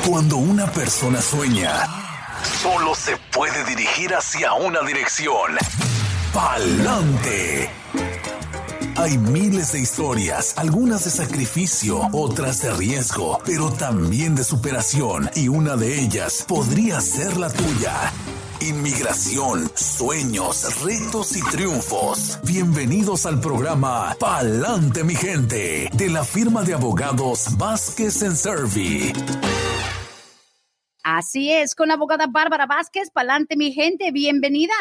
Cuando una persona sueña, solo se puede dirigir hacia una dirección: pa'lante. Hay miles de historias, algunas de sacrificio, otras de riesgo, pero también de superación, y una de ellas podría ser la tuya. Inmigración, sueños, retos y triunfos. Bienvenidos al programa Pa'lante, mi gente, de la firma de abogados Vázquez Servi. Así es, con la abogada Bárbara Vázquez. Pa'lante, mi gente, bienvenida.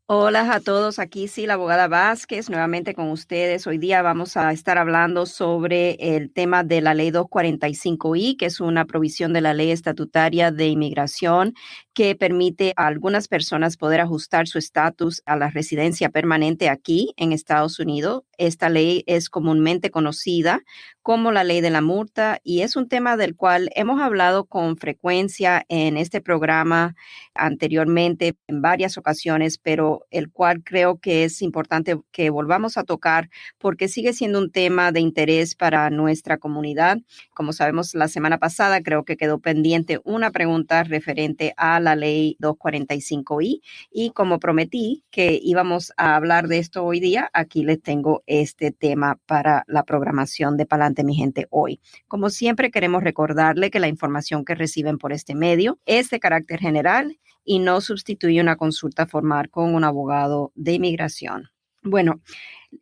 Hola a todos, aquí sí, la abogada Vázquez, nuevamente con ustedes. Hoy día vamos a estar hablando sobre el tema de la ley 245I, que es una provisión de la ley estatutaria de inmigración que permite a algunas personas poder ajustar su estatus a la residencia permanente aquí en Estados Unidos. Esta ley es comúnmente conocida como la ley de la multa y es un tema del cual hemos hablado con frecuencia en este programa anteriormente en varias ocasiones, pero el cual creo que es importante que volvamos a tocar porque sigue siendo un tema de interés para nuestra comunidad. Como sabemos, la semana pasada creo que quedó pendiente una pregunta referente a la ley 245I y como prometí que íbamos a hablar de esto hoy día, aquí les tengo este tema para la programación de Pa'lante, mi gente, hoy. Como siempre, queremos recordarle que la información que reciben por este medio es de carácter general y no sustituye una consulta formal con un abogado de inmigración. Bueno,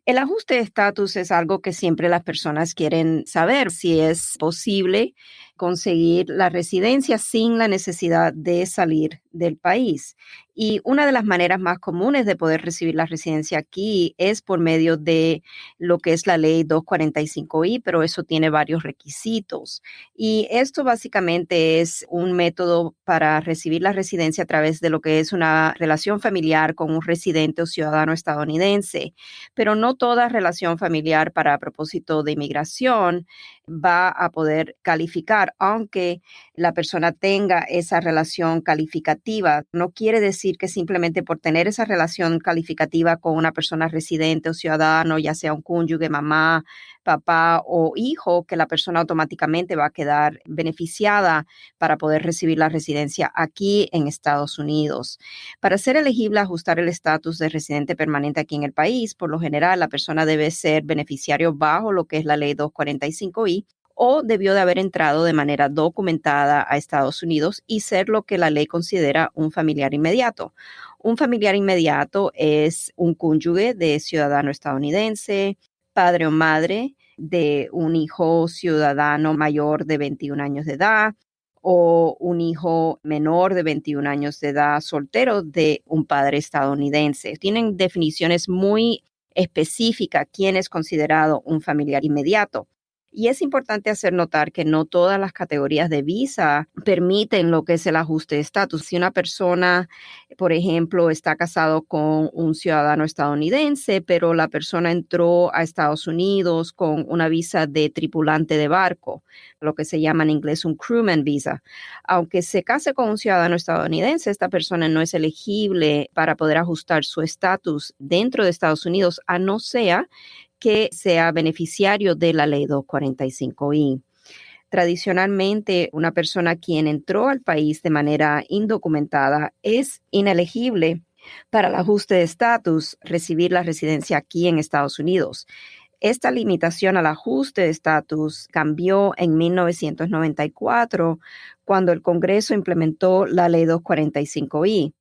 el ajuste de estatus es algo que siempre las personas quieren saber, si es posible conseguir la residencia sin la necesidad de salir del país. Y una de las maneras más comunes de poder recibir la residencia aquí es por medio de lo que es la ley 245I, pero eso tiene varios requisitos. Y esto básicamente es un método para recibir la residencia a través de lo que es una relación familiar con un residente o ciudadano estadounidense. Pero no toda relación familiar para propósito de inmigración va a poder calificar, aunque la persona tenga esa relación calificativa. No quiere decir que simplemente por tener esa relación calificativa con una persona residente o ciudadano, ya sea un cónyuge, mamá, papá o hijo, que la persona automáticamente va a quedar beneficiada para poder recibir la residencia aquí en Estados Unidos. Para ser elegible a ajustar el estatus de residente permanente aquí en el país, por lo general la persona debe ser beneficiario bajo lo que es la ley 245I o debió de haber entrado de manera documentada a Estados Unidos y ser lo que la ley considera un familiar inmediato. Un familiar inmediato es un cónyuge de ciudadano estadounidense, padre o madre de un hijo ciudadano mayor de 21 años de edad, o un hijo menor de 21 años de edad soltero de un padre estadounidense. Tienen definiciones muy específicas quién es considerado un familiar inmediato. Y es importante hacer notar que no todas las categorías de visa permiten lo que es el ajuste de estatus. Si una persona, por ejemplo, está casado con un ciudadano estadounidense, pero la persona entró a Estados Unidos con una visa de tripulante de barco, lo que se llama en inglés un crewman visa. Aunque se case con un ciudadano estadounidense, esta persona no es elegible para poder ajustar su estatus dentro de Estados Unidos, a no ser que sea beneficiario de la ley 245I. Tradicionalmente, una persona quien entró al país de manera indocumentada es inelegible para el ajuste de estatus, recibir la residencia aquí en Estados Unidos. Esta limitación al ajuste de estatus cambió en 1994 cuando el Congreso implementó la ley 245I.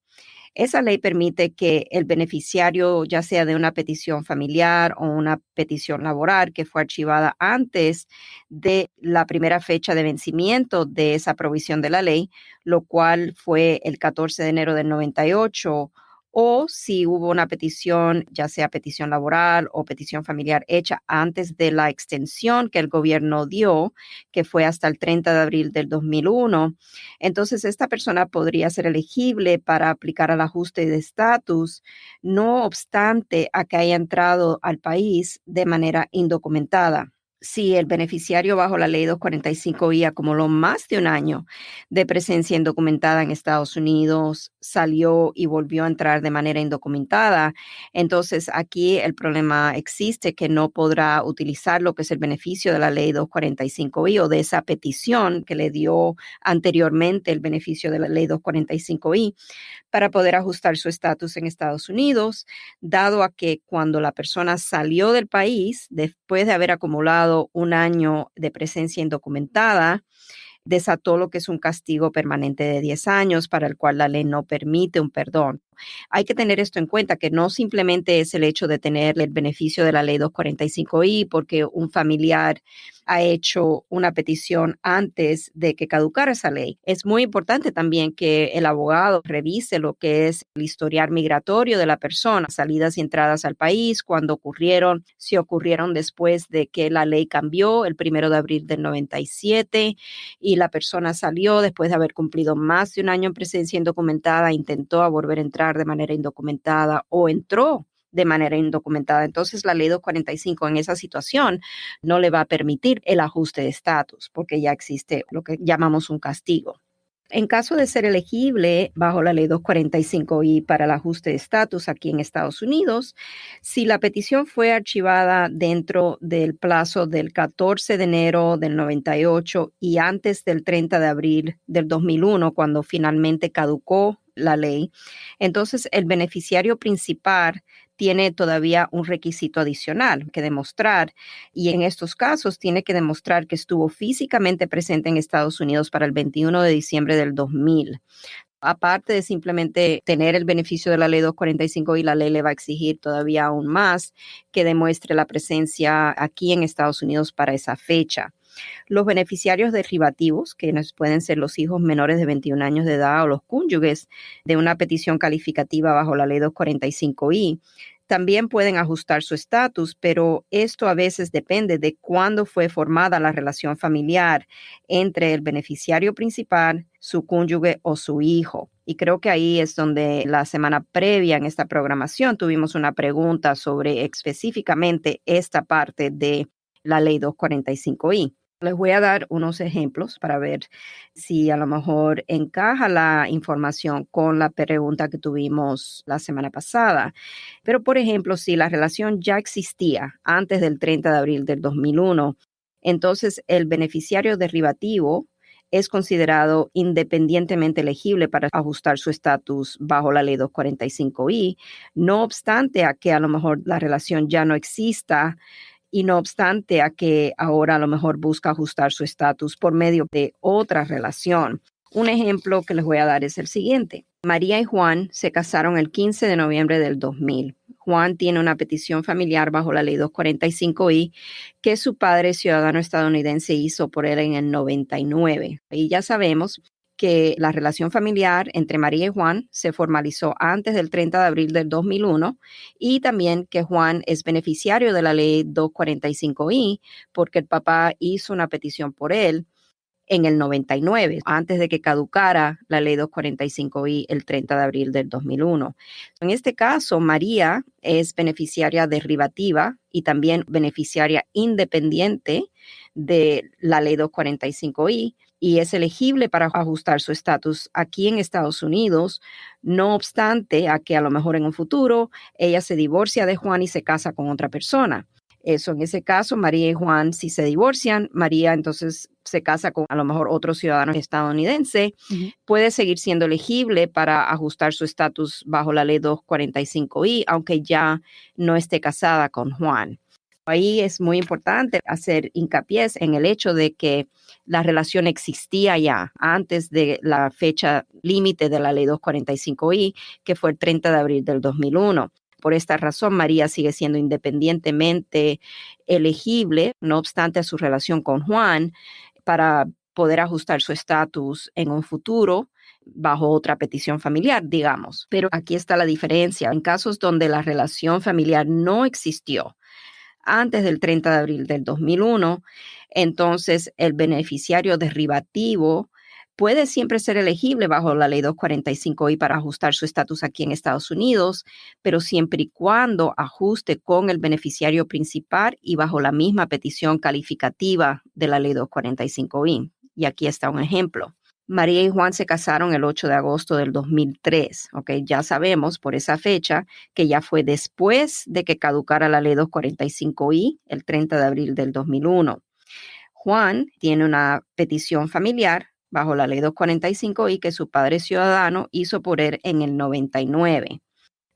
Esa ley permite que el beneficiario, ya sea de una petición familiar o una petición laboral que fue archivada antes de la primera fecha de vencimiento de esa provisión de la ley, lo cual fue el 14 de enero del 98, o si hubo una petición, ya sea petición laboral o petición familiar hecha antes de la extensión que el gobierno dio, que fue hasta el 30 de abril del 2001, entonces esta persona podría ser elegible para aplicar al ajuste de estatus, no obstante a que haya entrado al país de manera indocumentada. si el beneficiario bajo la ley 245I acumuló más de un año de presencia indocumentada en Estados Unidos, salió y volvió a entrar de manera indocumentada, entonces aquí el problema existe que no podrá utilizar lo que es el beneficio de la ley 245I o de esa petición que le dio anteriormente el beneficio de la ley 245I para poder ajustar su estatus en Estados Unidos, dado a que cuando la persona salió del país, después de haber acumulado un año de presencia indocumentada, desató lo que es un castigo permanente de 10 años para el cual la ley no permite un perdón. Hay que tener esto en cuenta, que no simplemente es el hecho de tener el beneficio de la ley 245I porque un familiar ha hecho una petición antes de que caducara esa ley. Es muy importante también que el abogado revise lo que es el historial migratorio de la persona, salidas y entradas al país, cuando ocurrieron, si ocurrieron después de que la ley cambió el 1 de abril del 97 y la persona salió después de haber cumplido más de un año en presencia indocumentada, intentó volver a entrar de manera indocumentada o entró de manera indocumentada. Entonces, la ley 245 en esa situación no le va a permitir el ajuste de estatus porque ya existe lo que llamamos un castigo. En caso de ser elegible bajo la ley 245I para el ajuste de estatus aquí en Estados Unidos, si la petición fue archivada dentro del plazo del 14 de enero del 98 y antes del 30 de abril del 2001, cuando finalmente caducó la ley, entonces el beneficiario principal tiene todavía un requisito adicional que demostrar, y en estos casos tiene que demostrar que estuvo físicamente presente en Estados Unidos para el 21 de diciembre del 2000. Aparte de simplemente tener el beneficio de la ley 245 y la ley le va a exigir todavía aún más que demuestre la presencia aquí en Estados Unidos para esa fecha. Los beneficiarios derivativos, que pueden ser los hijos menores de 21 años de edad o los cónyuges de una petición calificativa bajo la ley 245I, también pueden ajustar su estatus, pero esto a veces depende de cuándo fue formada la relación familiar entre el beneficiario principal, su cónyuge o su hijo. Y creo que ahí es donde la semana previa en esta programación tuvimos una pregunta sobre específicamente esta parte de la ley 245I. Les voy a dar unos ejemplos para ver si a lo mejor encaja la información con la pregunta que tuvimos la semana pasada. Pero, por ejemplo, si la relación ya existía antes del 30 de abril del 2001, entonces el beneficiario derivativo es considerado independientemente elegible para ajustar su estatus bajo la ley 245I, no obstante a que a lo mejor la relación ya no exista y no obstante a que ahora a lo mejor busca ajustar su estatus por medio de otra relación. Un ejemplo que les voy a dar es el siguiente. María y Juan se casaron el 15 de noviembre del 2000. Juan tiene una petición familiar bajo la ley 245I que su padre, ciudadano estadounidense, hizo por él en el 99. Y ya sabemos que la relación familiar entre María y Juan se formalizó antes del 30 de abril del 2001 y también que Juan es beneficiario de la ley 245I porque el papá hizo una petición por él en el 99, antes de que caducara la ley 245I el 30 de abril del 2001. En este caso, María es beneficiaria derivativa y también beneficiaria independiente de la ley 245I y es elegible para ajustar su estatus aquí en Estados Unidos, no obstante a que a lo mejor en un futuro ella se divorcia de Juan y se casa con otra persona. Eso, en ese caso, María y Juan, si se divorcian, María entonces se casa con a lo mejor otro ciudadano estadounidense, puede seguir siendo elegible para ajustar su estatus bajo la ley 245I, aunque ya no esté casada con Juan. Ahí es muy importante hacer hincapié en el hecho de que la relación existía ya antes de la fecha límite de la ley 245I, que fue el 30 de abril del 2001. Por esta razón, María sigue siendo independientemente elegible, no obstante a su relación con Juan, para poder ajustar su estatus en un futuro bajo otra petición familiar, digamos. Pero aquí está la diferencia. En casos donde la relación familiar no existió antes del 30 de abril del 2001, entonces el beneficiario derivativo puede siempre ser elegible bajo la ley 245I para ajustar su estatus aquí en Estados Unidos, pero siempre y cuando ajuste con el beneficiario principal y bajo la misma petición calificativa de la ley 245I. Y aquí está un ejemplo. María y Juan se casaron el 8 de agosto del 2003. Ya sabemos por esa fecha que ya fue después de que caducara la ley 245I el 30 de abril del 2001. Juan tiene una petición familiar bajo la ley 245I que su padre ciudadano hizo por él en el 99.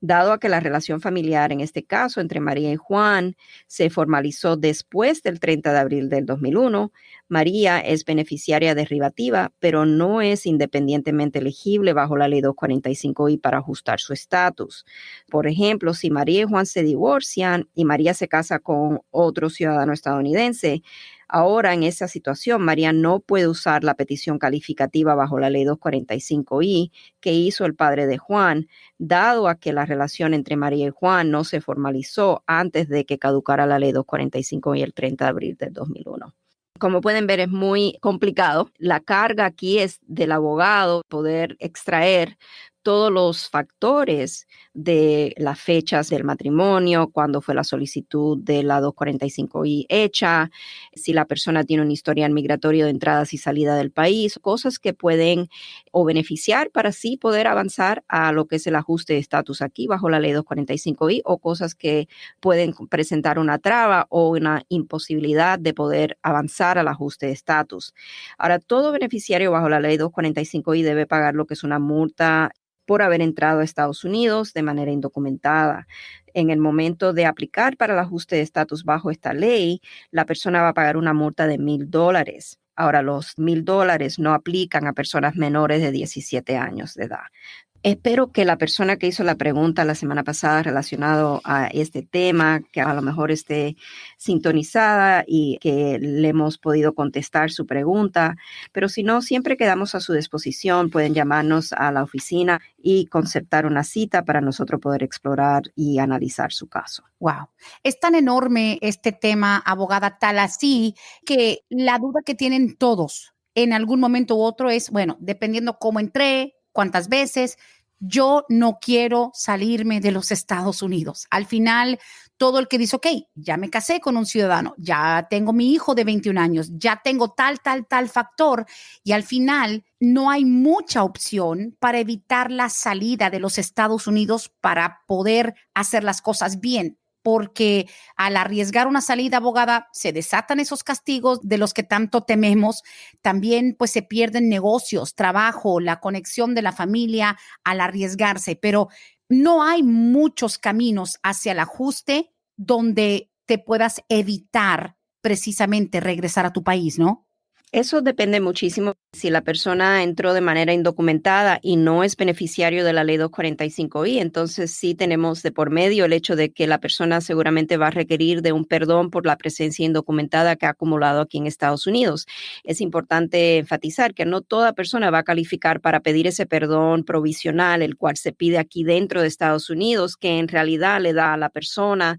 Dado a que la relación familiar, en este caso entre María y Juan, se formalizó después del 30 de abril del 2001, María es beneficiaria derivativa, pero no es independientemente elegible bajo la ley 245I para ajustar su estatus. Por ejemplo, si María y Juan se divorcian y María se casa con otro ciudadano estadounidense, ahora, en esa situación, María no puede usar la petición calificativa bajo la ley 245I que hizo el padre de Juan, dado a que la relación entre María y Juan no se formalizó antes de que caducara la ley 245I el 30 de abril del 2001. Como pueden ver, es muy complicado. La carga aquí es del abogado poder extraer todos los factores de las fechas del matrimonio, cuándo fue la solicitud de la 245I hecha, si la persona tiene un historial migratorio de entradas y salida del país, cosas que pueden o beneficiar para así poder avanzar a lo que es el ajuste de estatus aquí bajo la ley 245I, o cosas que pueden presentar una traba o una imposibilidad de poder avanzar al ajuste de estatus. Ahora, todo beneficiario bajo la ley 245I debe pagar lo que es una multa por haber entrado a Estados Unidos de manera indocumentada. En el momento de aplicar para el ajuste de estatus bajo esta ley, la persona va a pagar una multa de $1,000. Ahora, los $1,000 no aplican a personas menores de 17 años de edad. Espero que la persona que hizo la pregunta la semana pasada relacionado a este tema, que a lo mejor esté sintonizada y que le hemos podido contestar su pregunta, pero si no, siempre quedamos a su disposición. Pueden llamarnos a la oficina y concertar una cita para nosotros poder explorar y analizar su caso. Wow, es tan enorme este tema, abogada, tal así que la duda que tienen todos en algún momento u otro es, bueno, dependiendo cómo entré, cuántas veces, yo no quiero salirme de los Estados Unidos. Al final, todo el que dice, ok, ya me casé con un ciudadano, ya tengo mi hijo de 21 años, ya tengo tal factor, y al final no hay mucha opción para evitar la salida de los Estados Unidos para poder hacer las cosas bien. Porque al arriesgar una salida, abogada, se desatan esos castigos de los que tanto tememos. También pues se pierden negocios, trabajo, la conexión de la familia al arriesgarse, pero no hay muchos caminos hacia el ajuste donde te puedas evitar precisamente regresar a tu país, ¿no? Eso depende muchísimo. Si la persona entró de manera indocumentada y no es beneficiario de la ley 245I, entonces sí tenemos de por medio el hecho de que la persona seguramente va a requerir de un perdón por la presencia indocumentada que ha acumulado aquí en Estados Unidos. Es importante enfatizar que no toda persona va a calificar para pedir ese perdón provisional, el cual se pide aquí dentro de Estados Unidos, que en realidad le da a la persona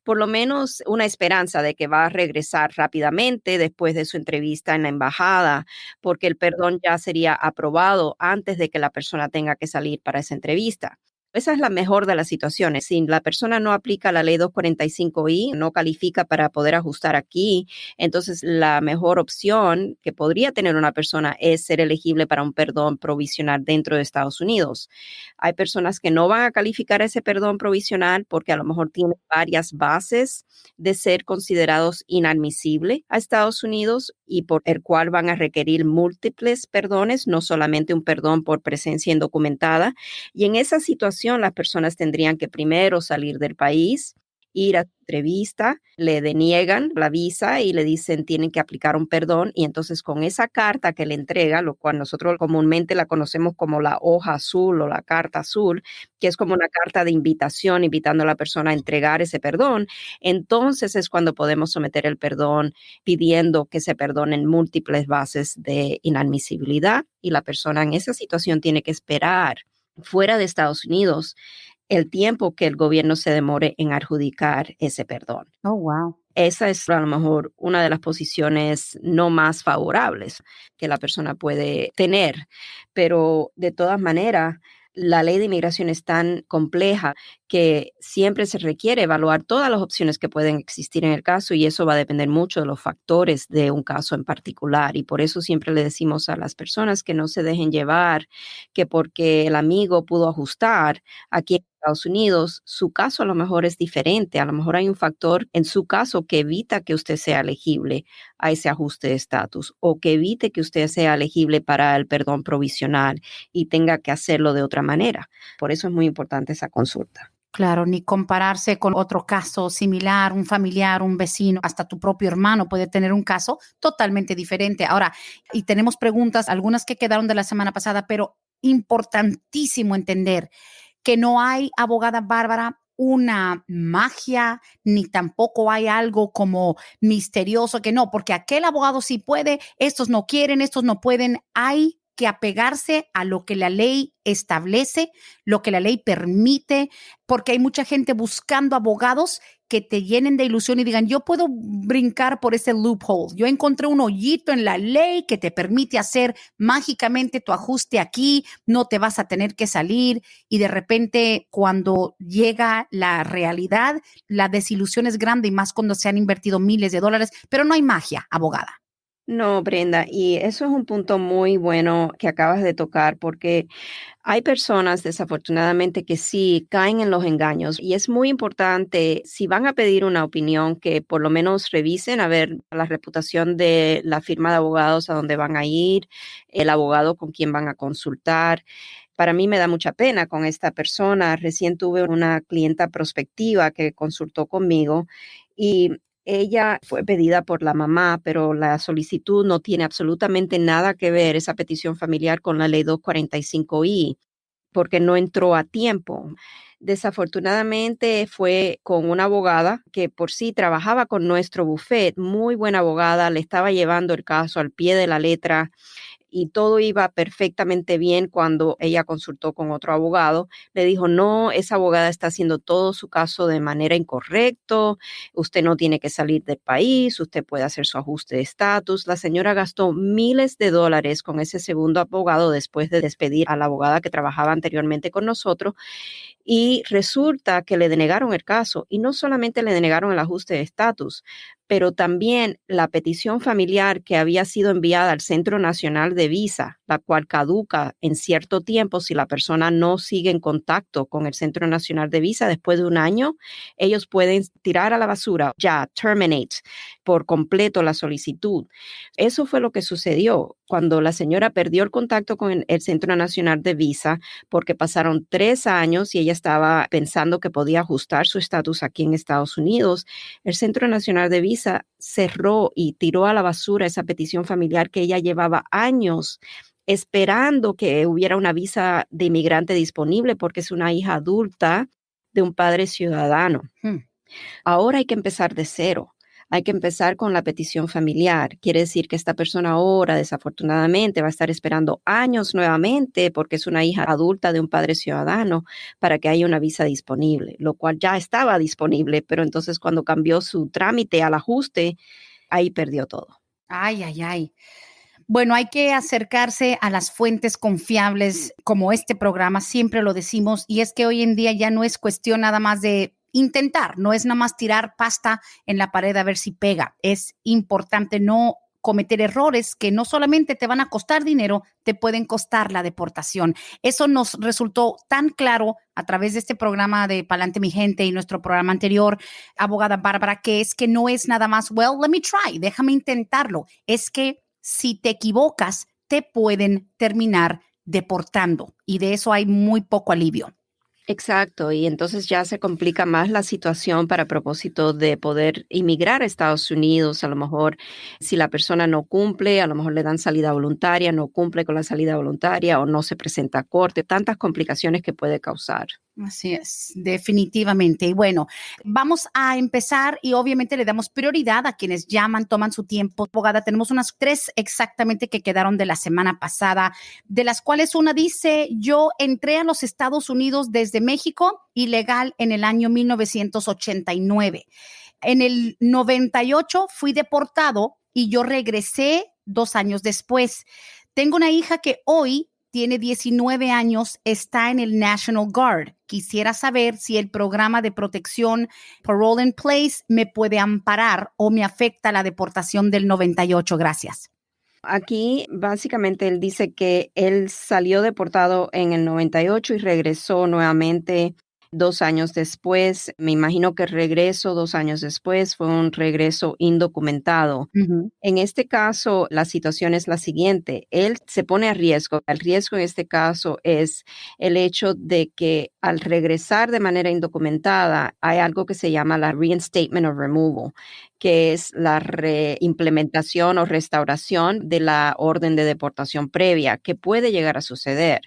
por lo menos una esperanza de que va a regresar rápidamente después de su entrevista en la embajada, porque el perdón ya sería aprobado antes de que la persona tenga que salir para esa entrevista. Esa es la mejor de las situaciones. Si la persona no aplica la ley 245I, no califica para poder ajustar aquí, entonces la mejor opción que podría tener una persona es ser elegible para un perdón provisional dentro de Estados Unidos. Hay personas que no van a calificar ese perdón provisional porque a lo mejor tienen varias bases de ser considerados inadmisibles a Estados Unidos y por el cual van a requerir múltiples perdones, no solamente un perdón por presencia indocumentada. Y en esa situación, las personas tendrían que primero salir del país, ir a entrevista, le deniegan la visa y le dicen tienen que aplicar un perdón, y entonces con esa carta que le entrega, lo cual nosotros comúnmente la conocemos como la hoja azul o la carta azul, que es como una carta de invitación invitando a la persona a entregar ese perdón, entonces es cuando podemos someter el perdón pidiendo que se perdonen múltiples bases de inadmisibilidad, y la persona en esa situación tiene que esperar fuera de Estados Unidos el tiempo que el gobierno se demore en adjudicar ese perdón. Oh, wow. esa es a lo mejor una de las posiciones no más favorables que la persona puede tener. Pero de todas maneras, la ley de inmigración es tan compleja que siempre se requiere evaluar todas las opciones que pueden existir en el caso y eso va a depender mucho de los factores de un caso en particular. Y por eso siempre le decimos a las personas que no se dejen llevar, que porque el amigo pudo ajustar aquí en Estados Unidos, su caso a lo mejor es diferente. A lo mejor hay un factor en su caso que evita que usted sea elegible a ese ajuste de estatus o que evite que usted sea elegible para el perdón provisional y tenga que hacerlo de otra manera. Por eso es muy importante esa consulta. Claro, ni compararse con otro caso similar, un familiar, un vecino, hasta tu propio hermano puede tener un caso totalmente diferente. Ahora, y tenemos preguntas, algunas que quedaron de la semana pasada, pero importantísimo entender que no hay, abogada Bárbara, una magia, ni tampoco hay algo como misterioso, que no, porque aquel abogado sí puede, estos no quieren, estos no pueden. Hay que apegarse a lo que la ley establece, lo que la ley permite, porque hay mucha gente buscando abogados que te llenen de ilusión y digan, yo puedo brincar por ese loophole. Yo encontré un hoyito en la ley que te permite hacer mágicamente tu ajuste aquí, no te vas a tener que salir y de repente cuando llega la realidad, la desilusión es grande y más cuando se han invertido miles de dólares, pero no hay magia, abogada. No, Brenda, y eso es un punto muy bueno que acabas de tocar porque hay personas desafortunadamente que sí caen en los engaños y es muy importante si van a pedir una opinión que por lo menos revisen a ver la reputación de la firma de abogados a donde van a ir, el abogado con quien van a consultar. Para mí me da mucha pena con esta persona. Recién tuve una clienta prospectiva que consultó conmigo y ella fue pedida por la mamá, pero la solicitud no tiene absolutamente nada que ver, esa petición familiar, con la ley 245I, porque no entró a tiempo. Desafortunadamente fue con una abogada que por sí trabajaba con nuestro bufet, muy buena abogada, le estaba llevando el caso al pie de la letra y todo iba perfectamente bien cuando ella consultó con otro abogado. Le dijo, no, esa abogada está haciendo todo su caso de manera incorrecta, usted no tiene que salir del país, usted puede hacer su ajuste de estatus. La señora gastó miles de dólares con ese segundo abogado después de despedir a la abogada que trabajaba anteriormente con nosotros. Y resulta que le denegaron el caso y no solamente le denegaron el ajuste de estatus, pero también la petición familiar que había sido enviada al Centro Nacional de Visa, la cual caduca en cierto tiempo si la persona no sigue en contacto con el Centro Nacional de Visa después de un año, ellos pueden tirar a la basura, ya, terminate por completo la solicitud. Eso fue lo que sucedió cuando la señora perdió el contacto con el Centro Nacional de Visa porque pasaron 3 años y ella estaba pensando que podía ajustar su estatus aquí en Estados Unidos. El Centro Nacional de Visa cerró y tiró a la basura esa petición familiar que ella llevaba años esperando que hubiera una visa de inmigrante disponible porque es una hija adulta de un padre ciudadano. Ahora hay que empezar de cero. Hay que empezar con la petición familiar. Quiere decir que esta persona ahora, desafortunadamente, va a estar esperando años nuevamente porque es una hija adulta de un padre ciudadano para que haya una visa disponible, lo cual ya estaba disponible, pero entonces cuando cambió su trámite al ajuste, ahí perdió todo. Ay, ay, ay. Bueno, hay que acercarse a las fuentes confiables como este programa, siempre lo decimos, y es que hoy en día ya no es cuestión nada más de intentar, no es nada más tirar pasta en la pared a ver si pega. Es importante no cometer errores que no solamente te van a costar dinero, te pueden costar la deportación. Eso nos resultó tan claro a través de este programa de Palante Mi Gente y nuestro programa anterior, abogada Bárbara, que es que no es nada más, well, let me try, déjame intentarlo. Es que si te equivocas, te pueden terminar deportando y de eso hay muy poco alivio. Exacto, y entonces ya se complica más la situación para propósito de poder inmigrar a Estados Unidos. A lo mejor si la persona no cumple, a lo mejor le dan salida voluntaria, no cumple con la salida voluntaria o no se presenta a corte, tantas complicaciones que puede causar. Así es, definitivamente. Y bueno, vamos a empezar y obviamente le damos prioridad a quienes llaman, toman su tiempo. Abogada, tenemos unas 3 exactamente que quedaron de la semana pasada, de las cuales una dice, yo entré a los Estados Unidos desde México ilegal en el año 1989. En el 98 fui deportado y yo regresé 2 años después. Tengo una hija que hoy tiene 19 años, está en el National Guard. Quisiera saber si el programa de protección Parole in Place me puede amparar o me afecta la deportación del 98. Gracias. Aquí básicamente él dice que él salió deportado en el 98 y regresó nuevamente 2 años después. Me imagino que el regreso 2 años después fue un regreso indocumentado. Uh-huh. En este caso, la situación es la siguiente. Él se pone a riesgo. El riesgo en este caso es el hecho de que al regresar de manera indocumentada hay algo que se llama la reinstatement of removal, que es la reimplementación o restauración de la orden de deportación previa, que puede llegar a suceder.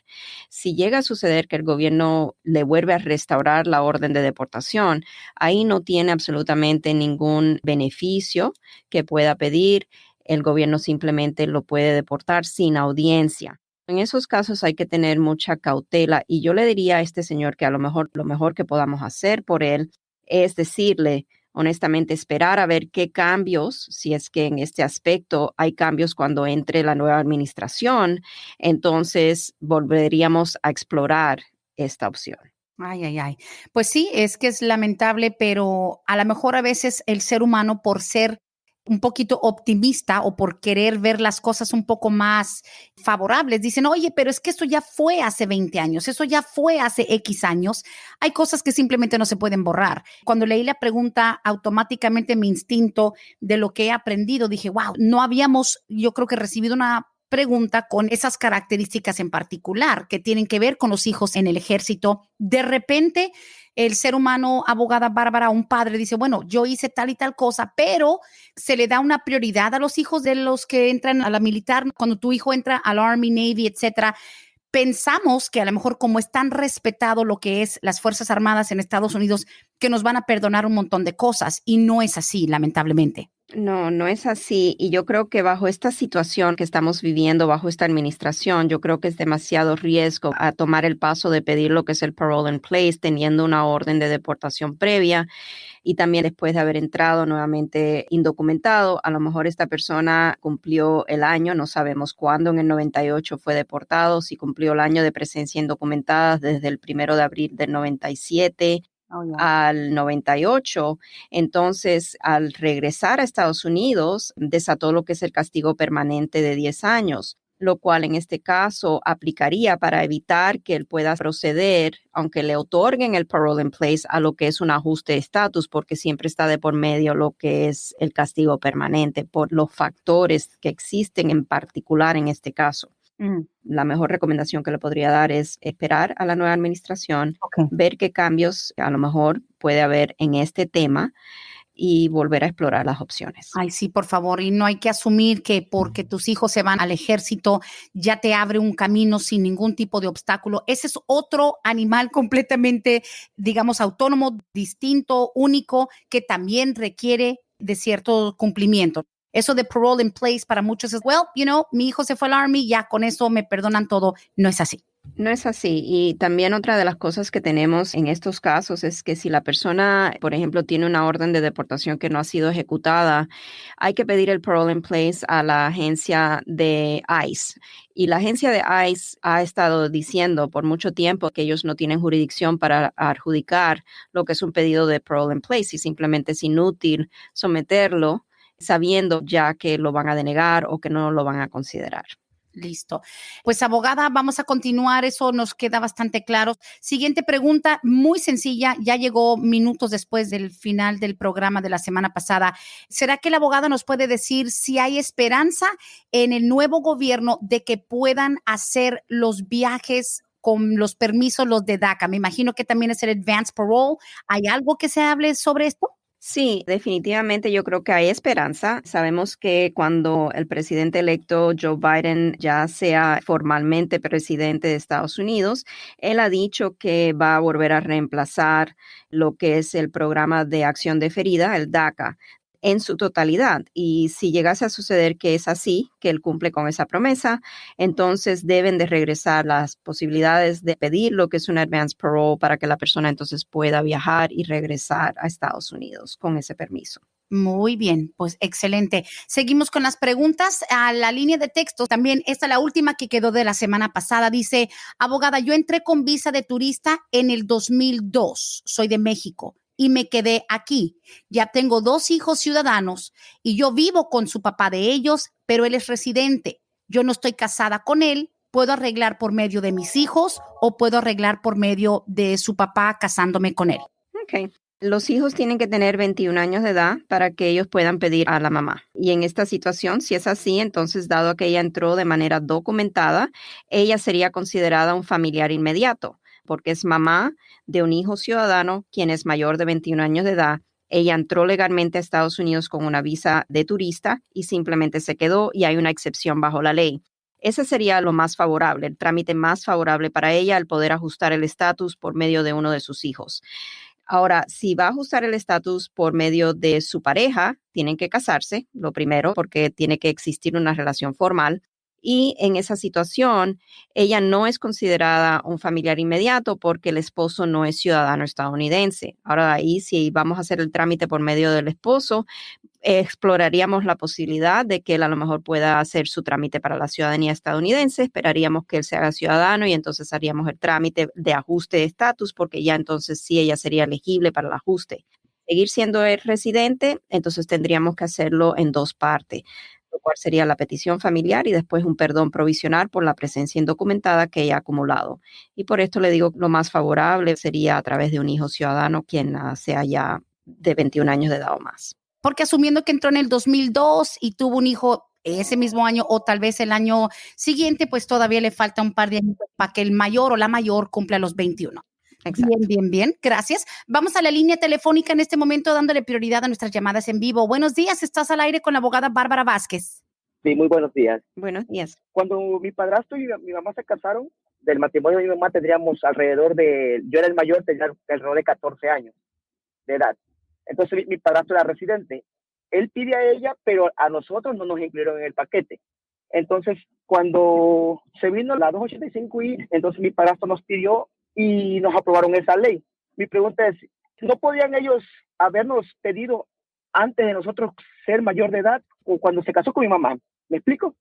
Si llega a suceder que el gobierno le vuelve a restaurar la orden de deportación, ahí no tiene absolutamente ningún beneficio que pueda pedir. El gobierno simplemente lo puede deportar sin audiencia. En esos casos hay que tener mucha cautela y yo le diría a este señor que a lo mejor que podamos hacer por él es decirle, honestamente, esperar a ver qué cambios, si es que en este aspecto hay cambios cuando entre la nueva administración, entonces volveríamos a explorar esta opción. Ay, ay, ay. Pues sí, es que es lamentable, pero a lo mejor a veces el ser humano, por ser un poquito optimista o por querer ver las cosas un poco más favorables, dicen, oye, pero es que eso ya fue hace 20 años, eso ya fue hace X años. Hay cosas que simplemente no se pueden borrar. Cuando leí la pregunta, automáticamente mi instinto de lo que he aprendido, dije, wow, no habíamos, yo creo que recibido una pregunta con esas características en particular que tienen que ver con los hijos en el ejército. De repente, el ser humano, abogada Bárbara, un padre dice, bueno, yo hice tal y tal cosa, pero se le da una prioridad a los hijos de los que entran a la militar. Cuando tu hijo entra al Army, Navy, etcétera, pensamos que a lo mejor como es tan respetado lo que es las Fuerzas Armadas en Estados Unidos, que nos van a perdonar un montón de cosas y no es así, lamentablemente. No, no es así. Y yo creo que bajo esta situación que estamos viviendo, bajo esta administración, yo creo que es demasiado riesgo a tomar el paso de pedir lo que es el parole in place, teniendo una orden de deportación previa y también después de haber entrado nuevamente indocumentado. A lo mejor esta persona cumplió el año, no sabemos cuándo en el 98 fue deportado, si cumplió el año de presencia indocumentada desde el 1 de abril del 97. Oh, yeah. Al 98, entonces al regresar a Estados Unidos desató lo que es el castigo permanente de 10 años, lo cual en este caso aplicaría para evitar que él pueda proceder, aunque le otorguen el parole in place, a lo que es un ajuste de estatus, porque siempre está de por medio lo que es el castigo permanente por los factores que existen en particular en este caso. La mejor recomendación que le podría dar es esperar a la nueva administración, Okay. ver qué cambios a lo mejor puede haber en este tema y volver a explorar las opciones. Ay, sí, por favor. Y no hay que asumir que porque tus hijos se van al ejército ya te abre un camino sin ningún tipo de obstáculo. Ese es otro animal completamente, digamos, autónomo, distinto, único, que también requiere de cierto cumplimiento. Eso de parole in place para muchos es, well, mi hijo se fue al Army, ya con eso me perdonan todo. No es así. No es así. Y también otra de las cosas que tenemos en estos casos es que si la persona, por ejemplo, tiene una orden de deportación que no ha sido ejecutada, hay que pedir el parole in place a la agencia de ICE. Y la agencia de ICE ha estado diciendo por mucho tiempo que ellos no tienen jurisdicción para adjudicar lo que es un pedido de parole in place y simplemente es inútil someterlo sabiendo ya que lo van a denegar o que no lo van a considerar. Listo. Pues abogada, vamos a continuar, eso nos queda bastante claro. Siguiente pregunta, muy sencilla, ya llegó minutos después del final del programa de la semana pasada. ¿Será que la abogada nos puede decir si hay esperanza en el nuevo gobierno de que puedan hacer los viajes con los permisos, los de DACA? Me imagino que también es el Advance Parole. ¿Hay algo que se hable sobre esto? Sí, definitivamente yo creo que hay esperanza. Sabemos que cuando el presidente electo Joe Biden ya sea formalmente presidente de Estados Unidos, él ha dicho que va a volver a reemplazar lo que es el programa de acción deferida, el DACA. en su totalidad. Y si llegase a suceder que es así, que él cumple con esa promesa, entonces deben de regresar las posibilidades de pedir lo que es un advance parole para que la persona entonces pueda viajar y regresar a Estados Unidos con ese permiso. Muy bien, pues excelente. Seguimos con las preguntas a la línea de texto. También esta, la última que quedó de la semana pasada, dice, abogada, yo entré con visa de turista en el 2002. Soy de México y me quedé aquí. Ya tengo 2 hijos ciudadanos y yo vivo con su papá de ellos, pero él es residente. Yo no estoy casada con él. ¿Puedo arreglar por medio de mis hijos o puedo arreglar por medio de su papá casándome con él? Ok. Los hijos tienen que tener 21 años de edad para que ellos puedan pedir a la mamá. Y en esta situación, si es así, entonces, dado que ella entró de manera documentada, ella sería considerada un familiar inmediato, porque es mamá de un hijo ciudadano quien es mayor de 21 años de edad. Ella entró legalmente a Estados Unidos con una visa de turista y simplemente se quedó y hay una excepción bajo la ley. Ese sería lo más favorable, el trámite más favorable para ella, el poder ajustar el estatus por medio de uno de sus hijos. Ahora, si va a ajustar el estatus por medio de su pareja, tienen que casarse, lo primero, porque tiene que existir una relación formal. Y en esa situación, ella no es considerada un familiar inmediato porque el esposo no es ciudadano estadounidense. Ahora, ahí, si vamos a hacer el trámite por medio del esposo, exploraríamos la posibilidad de que él a lo mejor pueda hacer su trámite para la ciudadanía estadounidense, esperaríamos que él se haga ciudadano y entonces haríamos el trámite de ajuste de estatus porque ya entonces sí ella sería elegible para el ajuste. Seguir siendo el residente, entonces tendríamos que hacerlo en 2 partes, lo cual sería la petición familiar y después un perdón provisional por la presencia indocumentada que ella ha acumulado. Y por esto le digo, lo más favorable sería a través de un hijo ciudadano quien sea ya de 21 años de edad o más. Porque asumiendo que entró en el 2002 y tuvo un hijo ese mismo año o tal vez el año siguiente, pues todavía le falta un par de años para que el mayor o la mayor cumpla los 21. Exacto. Bien, gracias. Vamos a la línea telefónica en este momento dándole prioridad a nuestras llamadas en vivo. Buenos días, estás al aire con la abogada Bárbara Vázquez. Sí, muy buenos días. Buenos días. Cuando mi padrastro y mi mamá se casaron, del matrimonio de mi mamá tendríamos yo era el mayor, tenía alrededor de 14 años de edad. Entonces mi padrastro era residente. Él pide a ella, pero a nosotros no nos incluyeron en el paquete. Entonces, cuando se vino la 285I, entonces mi padrastro nos pidió y nos aprobaron esa ley. Mi pregunta es, ¿no podían ellos habernos pedido antes de nosotros ser mayor de edad o cuando se casó con mi mamá? ¿Me explico?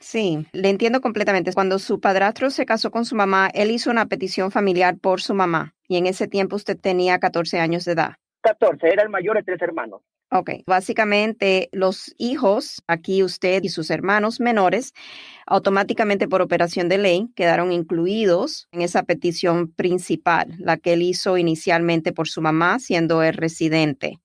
Sí, le entiendo completamente. Cuando su padrastro se casó con su mamá, él hizo una petición familiar por su mamá y en ese tiempo usted tenía 14 años de edad. 14, era el mayor de 3 hermanos. Ok, básicamente los hijos, aquí usted y sus hermanos menores, automáticamente por operación de ley quedaron incluidos en esa petición principal, la que él hizo inicialmente por su mamá siendo el residente.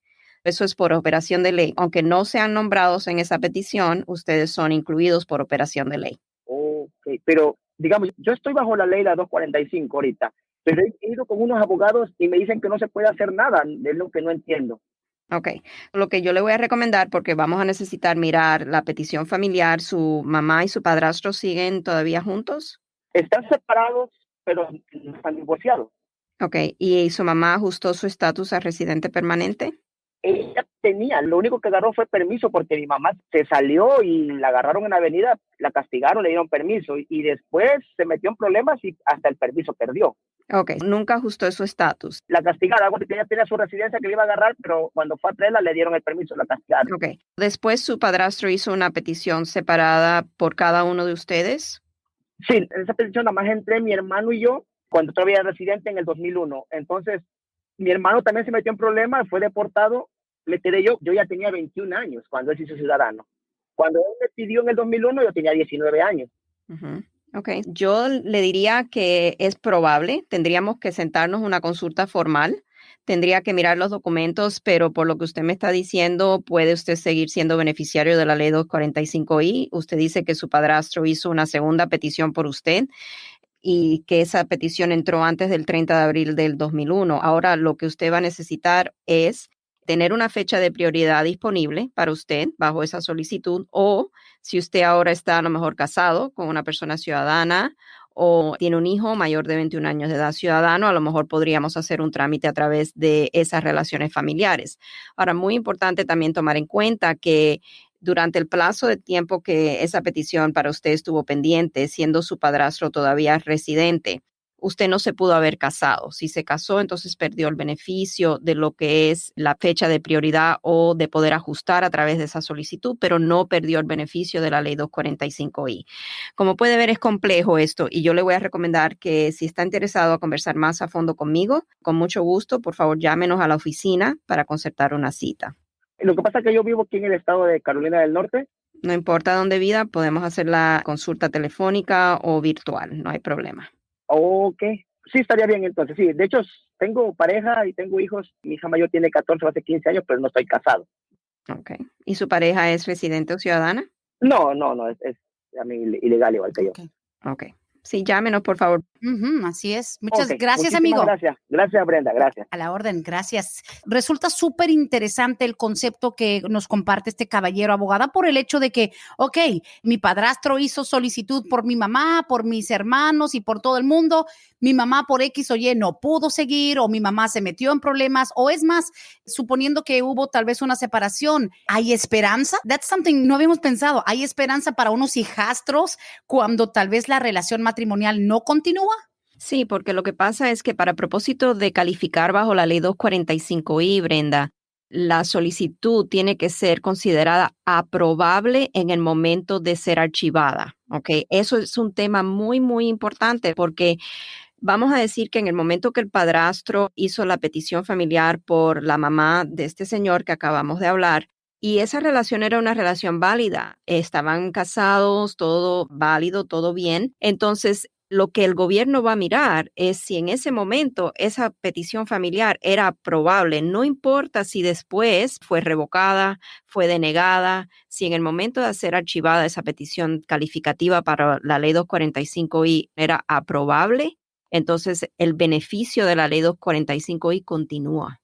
Eso es por operación de ley. Aunque no sean nombrados en esa petición, ustedes son incluidos por operación de ley. Ok, pero digamos, yo estoy bajo la ley, la 245 ahorita, pero he ido con unos abogados y me dicen que no se puede hacer nada, es lo que no entiendo. Ok, lo que yo le voy a recomendar, porque vamos a necesitar mirar la petición familiar, ¿su mamá y su padrastro siguen todavía juntos? Están separados, pero no están divorciados. Ok, ¿y su mamá ajustó su estatus a residente permanente? Ella tenía, lo único que agarró fue permiso porque mi mamá se salió y la agarraron en la avenida, la castigaron, le dieron permiso y después se metió en problemas y hasta el permiso perdió. Ok, nunca ajustó su estatus. La castigaron, porque ella tenía su residencia que le iba a agarrar, pero cuando fue a traerla le dieron el permiso, la castigaron. Ok, después su padrastro hizo una petición separada por cada uno de ustedes. Sí, en esa petición nada más entré mi hermano y yo cuando todavía era residente en el 2001. Entonces, mi hermano también se metió en problemas, fue deportado, le quedé yo ya tenía 21 años cuando él se hizo ciudadano. Cuando él me pidió en el 2001, yo tenía 19 años. Ok, yo le diría que es probable, tendríamos que sentarnos una consulta formal, tendría que mirar los documentos, pero por lo que usted me está diciendo, puede usted seguir siendo beneficiario de la ley 245I. Usted dice que su padrastro hizo una segunda petición por usted y que esa petición entró antes del 30 de abril del 2001. Ahora lo que usted va a necesitar es tener una fecha de prioridad disponible para usted bajo esa solicitud, o si usted ahora está a lo mejor casado con una persona ciudadana o tiene un hijo mayor de 21 años de edad ciudadano, a lo mejor podríamos hacer un trámite a través de esas relaciones familiares. Ahora, muy importante también tomar en cuenta que durante el plazo de tiempo que esa petición para usted estuvo pendiente, siendo su padrastro todavía residente, usted no se pudo haber casado. Si se casó, entonces perdió el beneficio de lo que es la fecha de prioridad o de poder ajustar a través de esa solicitud, pero no perdió el beneficio de la ley 245I. Como puede ver, es complejo esto y yo le voy a recomendar que si está interesado a conversar más a fondo conmigo, con mucho gusto, por favor, llámenos a la oficina para concertar una cita. Lo que pasa es que yo vivo aquí en el estado de Carolina del Norte. No importa dónde viva, podemos hacer la consulta telefónica o virtual, no hay problema. Ok, sí, estaría bien entonces. Sí, de hecho, tengo pareja y tengo hijos. Mi hija mayor tiene 14 o hace 15 años, pero no estoy casado. Ok. ¿Y su pareja es residente o ciudadana? No, es a mí ilegal igual que yo. Ok. Sí, llámenos, por favor. Así es. Muchas Ok, gracias, muchísimas amigo. Gracias. Gracias, Brenda. Gracias. A la orden, gracias. Resulta súper interesante el concepto que nos comparte este caballero abogada por el hecho de que, ok, mi padrastro hizo solicitud por mi mamá, por mis hermanos y por todo el mundo. Mi mamá por X o Y no pudo seguir o mi mamá se metió en problemas o es más, suponiendo que hubo tal vez una separación. ¿Hay esperanza? That's something no habíamos pensado. ¿Hay esperanza para unos hijastros cuando tal vez la relación matrimonial no continúa? Sí, porque lo que pasa es que para propósito de calificar bajo la ley 245I, Brenda, la solicitud tiene que ser considerada aprobable en el momento de ser archivada. ¿Ok? Eso es un tema muy, muy importante porque vamos a decir que en el momento que el padrastro hizo la petición familiar por la mamá de este señor que acabamos de hablar, y esa relación era una relación válida, estaban casados, todo válido, todo bien, entonces lo que el gobierno va a mirar es si en ese momento esa petición familiar era aprobable, no importa si después fue revocada, fue denegada, si en el momento de ser archivada esa petición calificativa para la ley 245I era aprobable, entonces el beneficio de la ley 245I continúa.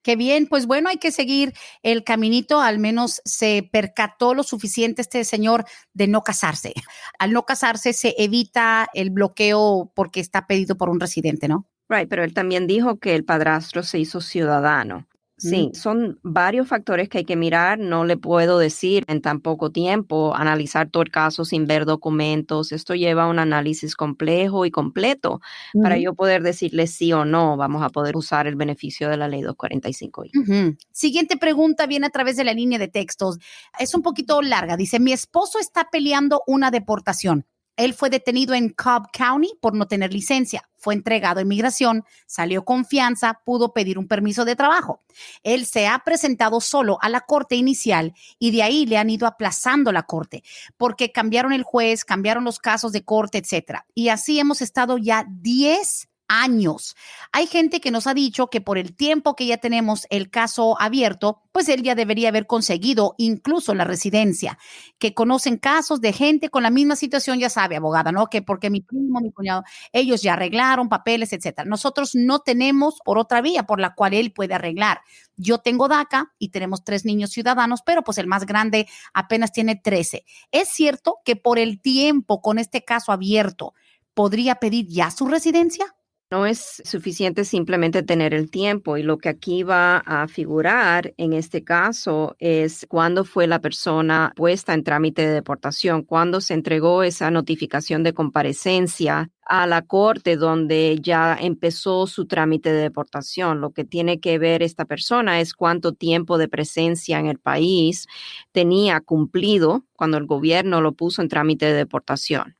Qué bien, pues bueno, hay que seguir el caminito, al menos se percató lo suficiente este señor de no casarse. Al no casarse se evita el bloqueo porque está pedido por un residente, ¿no? Right, pero él también dijo que el padrastro se hizo ciudadano. Sí, son varios factores que hay que mirar. No le puedo decir en tan poco tiempo analizar todo el caso sin ver documentos. Esto lleva a un análisis complejo y completo para yo poder decirle sí o no vamos a poder usar el beneficio de la ley 245I. Siguiente pregunta viene a través de la línea de textos. Es un poquito larga. Dice, mi esposo está peleando una deportación. Él fue detenido en Cobb County por no tener licencia. Fue entregado a inmigración, salió con fianza, pudo pedir un permiso de trabajo. Él se ha presentado solo a la corte inicial y de ahí le han ido aplazando la corte porque cambiaron el juez, cambiaron los casos de corte, etcétera. Y así hemos estado ya 10 años. Hay gente que nos ha dicho que por el tiempo que ya tenemos el caso abierto, pues él ya debería haber conseguido incluso la residencia, que conocen casos de gente con la misma situación, ya sabe, abogada, ¿no? Que porque mi primo, mi cuñado, ellos ya arreglaron papeles, etcétera. Nosotros no tenemos por otra vía por la cual él puede arreglar. Yo tengo DACA y tenemos 3 niños ciudadanos, pero pues el más grande apenas tiene 13. ¿Es cierto que por el tiempo con este caso abierto podría pedir ya su residencia? No es suficiente simplemente tener el tiempo y lo que aquí va a figurar en este caso es cuándo fue la persona puesta en trámite de deportación, cuándo se entregó esa notificación de comparecencia a la corte donde ya empezó su trámite de deportación. Lo que tiene que ver esta persona es cuánto tiempo de presencia en el país tenía cumplido cuando el gobierno lo puso en trámite de deportación,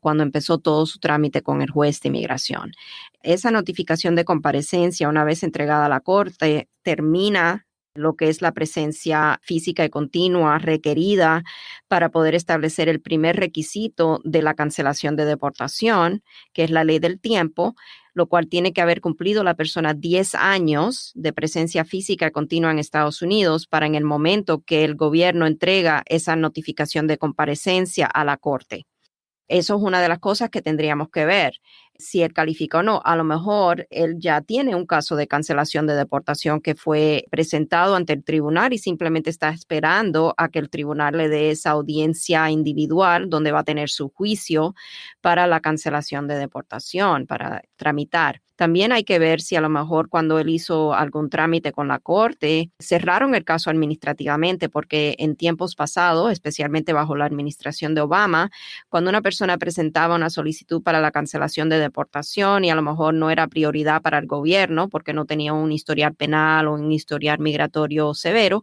cuando empezó todo su trámite con el juez de inmigración. Esa notificación de comparecencia, una vez entregada a la corte, termina lo que es la presencia física y continua requerida para poder establecer el primer requisito de la cancelación de deportación, que es la ley del tiempo, lo cual tiene que haber cumplido la persona 10 años de presencia física continua en Estados Unidos para en el momento que el gobierno entrega esa notificación de comparecencia a la corte. Eso es una de las cosas que tendríamos que ver. si él califica o no. A lo mejor él ya tiene un caso de cancelación de deportación que fue presentado ante el tribunal y simplemente está esperando a que el tribunal le dé esa audiencia individual donde va a tener su juicio para la cancelación de deportación, para tramitar. También hay que ver si a lo mejor cuando él hizo algún trámite con la corte, cerraron el caso administrativamente, porque en tiempos pasados, especialmente bajo la administración de Obama, cuando una persona presentaba una solicitud para la cancelación de deportación y a lo mejor no era prioridad para el gobierno porque no tenía un historial penal o un historial migratorio severo,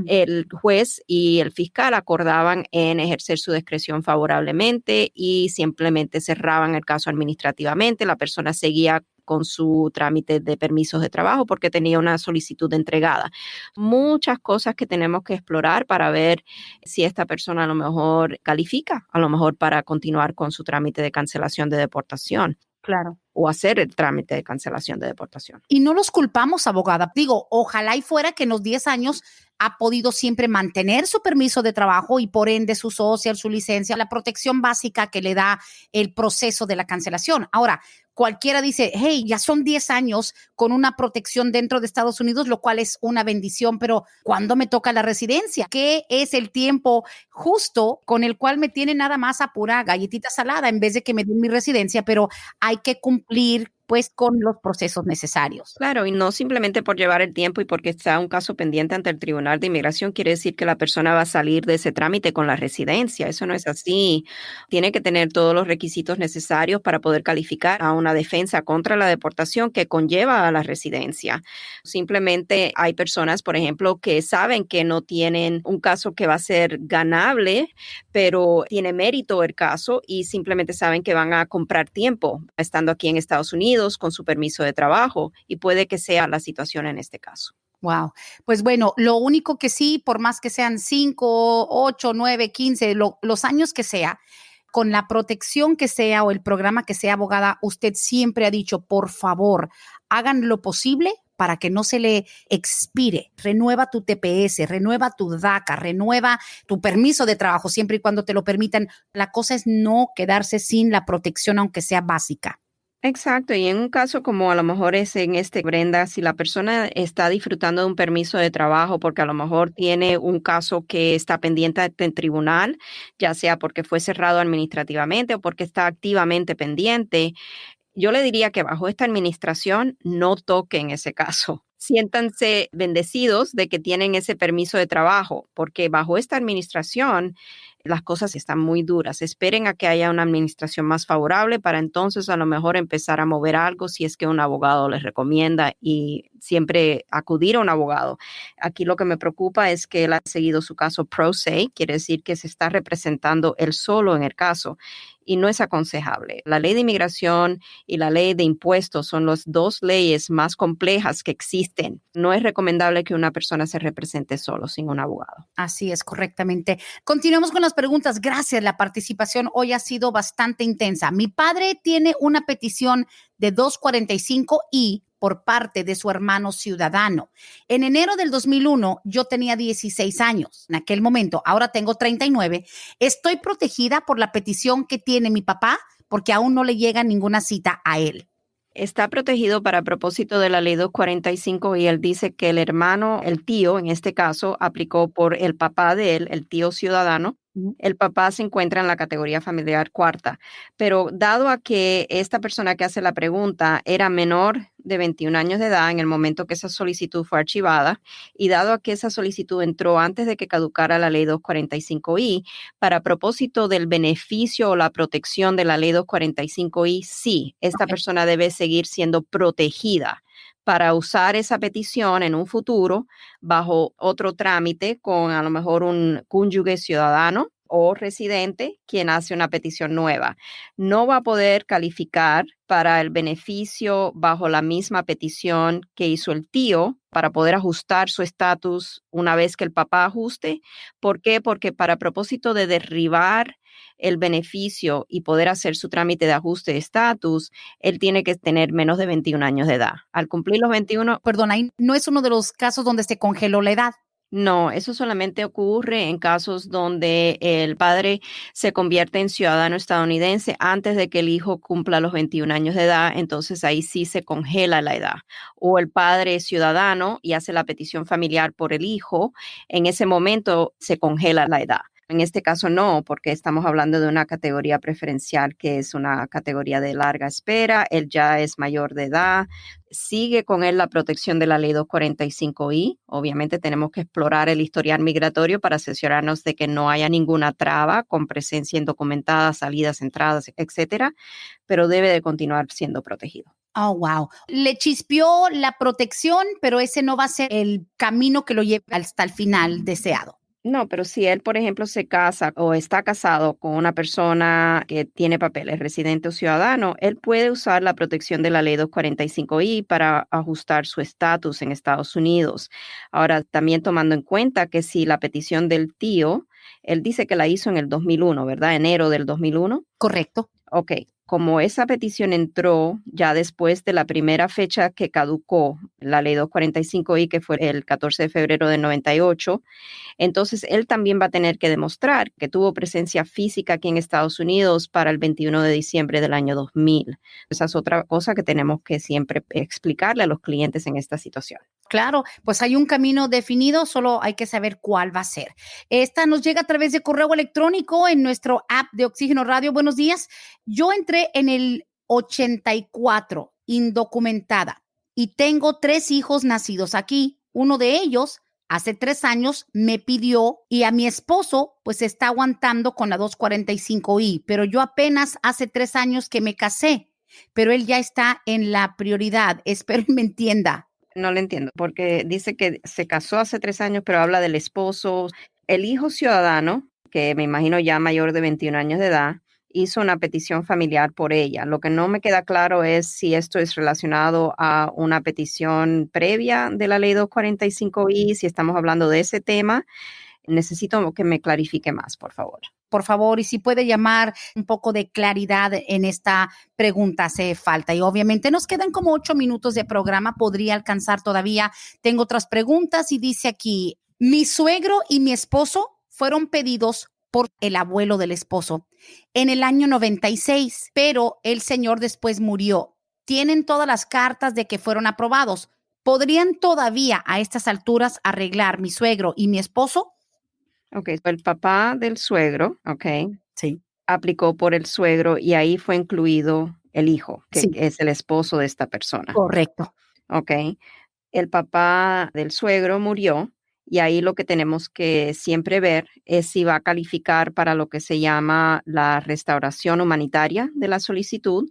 el juez y el fiscal acordaban en ejercer su discreción favorablemente y simplemente cerraban el caso administrativamente. La persona seguía con su trámite de permisos de trabajo porque tenía una solicitud entregada. Muchas cosas que tenemos que explorar para ver si esta persona a lo mejor califica, a lo mejor para continuar con su trámite de cancelación de deportación. Claro. O hacer el trámite de cancelación de deportación. Y no los culpamos, abogada. Digo, ojalá y fuera que en los 10 años ha podido siempre mantener su permiso de trabajo y por ende su social, su licencia, la protección básica que le da el proceso de la cancelación. Ahora, cualquiera dice, hey, ya son 10 años con una protección dentro de Estados Unidos, lo cual es una bendición, pero ¿cuándo me toca la residencia? ¿Qué es el tiempo justo con el cual me tiene nada más a pura galletita salada en vez de que me den mi residencia? Pero hay que cumplir pues con los procesos necesarios. Claro, y no simplemente por llevar el tiempo y porque está un caso pendiente ante el Tribunal de Inmigración quiere decir que la persona va a salir de ese trámite con la residencia. Eso no es así. Tiene que tener todos los requisitos necesarios para poder calificar a una defensa contra la deportación que conlleva a la residencia. Simplemente hay personas, por ejemplo, que saben que no tienen un caso que va a ser ganable, pero tiene mérito el caso y simplemente saben que van a comprar tiempo estando aquí en Estados Unidos con su permiso de trabajo y puede que sea la situación en este caso. Wow. Pues bueno, lo único que sí, por más que sean 5, 8, 9, 15, los años que sea, con la protección que sea o el programa que sea, abogada, usted siempre ha dicho, por favor, hagan lo posible para que no se le expire. Renueva tu TPS, renueva tu DACA, renueva tu permiso de trabajo siempre y cuando te lo permitan. La cosa es no quedarse sin la protección, aunque sea básica. Exacto, y en un caso como a lo mejor es en este, Brenda, si la persona está disfrutando de un permiso de trabajo porque a lo mejor tiene un caso que está pendiente en tribunal, ya sea porque fue cerrado administrativamente o porque está activamente pendiente, yo le diría que bajo esta administración no toquen ese caso. Siéntanse bendecidos de que tienen ese permiso de trabajo, porque bajo esta administración las cosas están muy duras. Esperen a que haya una administración más favorable para entonces a lo mejor empezar a mover algo si es que un abogado les recomienda y siempre acudir a un abogado. Aquí lo que me preocupa es que él ha seguido su caso pro se, quiere decir que se está representando él solo en el caso y no es aconsejable. La ley de inmigración y la ley de impuestos son las dos leyes más complejas que existen. No es recomendable que una persona se represente solo, sin un abogado. Así es, correctamente. Continuamos con las preguntas. Gracias, la participación hoy ha sido bastante intensa. Mi padre tiene una petición de 245I por parte de su hermano ciudadano. En enero del 2001, yo tenía 16 años en aquel momento, ahora tengo 39. Estoy protegida por la petición que tiene mi papá porque aún no le llega ninguna cita a él. Está protegido para propósito de la ley 245 y él dice que el hermano, el tío en este caso, aplicó por el papá de él, el tío ciudadano. El papá se encuentra en la categoría familiar cuarta, pero dado a que esta persona que hace la pregunta era menor de 21 años de edad en el momento que esa solicitud fue archivada y dado a que esa solicitud entró antes de que caducara la ley 245I, para propósito del beneficio o la protección de la ley 245I, sí, esta persona debe seguir siendo protegida para usar esa petición en un futuro bajo otro trámite con a lo mejor un cónyuge ciudadano o residente quien hace una petición nueva. No va a poder calificar para el beneficio bajo la misma petición que hizo el tío para poder ajustar su estatus una vez que el papá ajuste. ¿Por qué? Porque para propósito de derribar el beneficio y poder hacer su trámite de ajuste de estatus, él tiene que tener menos de 21 años de edad. Al cumplir los 21... Perdona, no es uno de los casos donde se congeló la edad. No, eso solamente ocurre en casos donde el padre se convierte en ciudadano estadounidense antes de que el hijo cumpla los 21 años de edad, entonces ahí sí se congela la edad. O el padre es ciudadano y hace la petición familiar por el hijo, en ese momento se congela la edad. En este caso no, porque estamos hablando de una categoría preferencial que es una categoría de larga espera. Él ya es mayor de edad. Sigue con él la protección de la ley 245I. Obviamente tenemos que explorar el historial migratorio para asegurarnos de que no haya ninguna traba con presencia indocumentada, salidas, entradas, etcétera, pero debe de continuar siendo protegido. Oh, wow. Le chispeó la protección, pero ese no va a ser el camino que lo lleve hasta el final deseado. No, pero si él, por ejemplo, se casa o está casado con una persona que tiene papeles, residente o ciudadano, él puede usar la protección de la ley 245I para ajustar su estatus en Estados Unidos. Ahora, también tomando en cuenta que si la petición del tío, él dice que la hizo en el 2001, ¿verdad? Enero del 2001. Correcto. Ok, como esa petición entró ya después de la primera fecha que caducó la ley 245I, que fue el 14 de febrero de 98, entonces él también va a tener que demostrar que tuvo presencia física aquí en Estados Unidos para el 21 de diciembre del año 2000. Esa es otra cosa que tenemos que siempre explicarle a los clientes en esta situación. Claro, pues hay un camino definido, solo hay que saber cuál va a ser. Esta nos llega a través de correo electrónico en nuestro app de Oxígeno Radio. Buenos días. Yo entré en el 84, indocumentada, y tengo 3 hijos nacidos aquí. Uno de ellos hace 3 años me pidió y a mi esposo pues está aguantando con la 245I, pero yo apenas hace 3 años que me casé, pero él ya está en la prioridad. Espero y me entienda. No le entiendo, porque dice que se casó hace 3 años, pero habla del esposo. El hijo ciudadano, que me imagino ya mayor de 21 años de edad, hizo una petición familiar por ella. Lo que no me queda claro es si esto es relacionado a una petición previa de la ley 245I, si estamos hablando de ese tema. Necesito que me clarifique más, por favor. Por favor, y si puede llamar un poco de claridad en esta pregunta, hace falta. Y obviamente nos quedan como 8 minutos de programa, podría alcanzar todavía. Tengo otras preguntas y dice aquí, mi suegro y mi esposo fueron pedidos por el abuelo del esposo en el año 96, pero el señor después murió. Tienen todas las cartas de que fueron aprobados. ¿Podrían todavía a estas alturas arreglar mi suegro y mi esposo? Ok, el papá del suegro, ok, Sí. aplicó por el suegro y ahí fue incluido el hijo, que Sí. es el esposo de esta persona. Correcto. Ok, el papá del suegro murió y ahí lo que tenemos que siempre ver es si va a calificar para lo que se llama la restauración humanitaria de la solicitud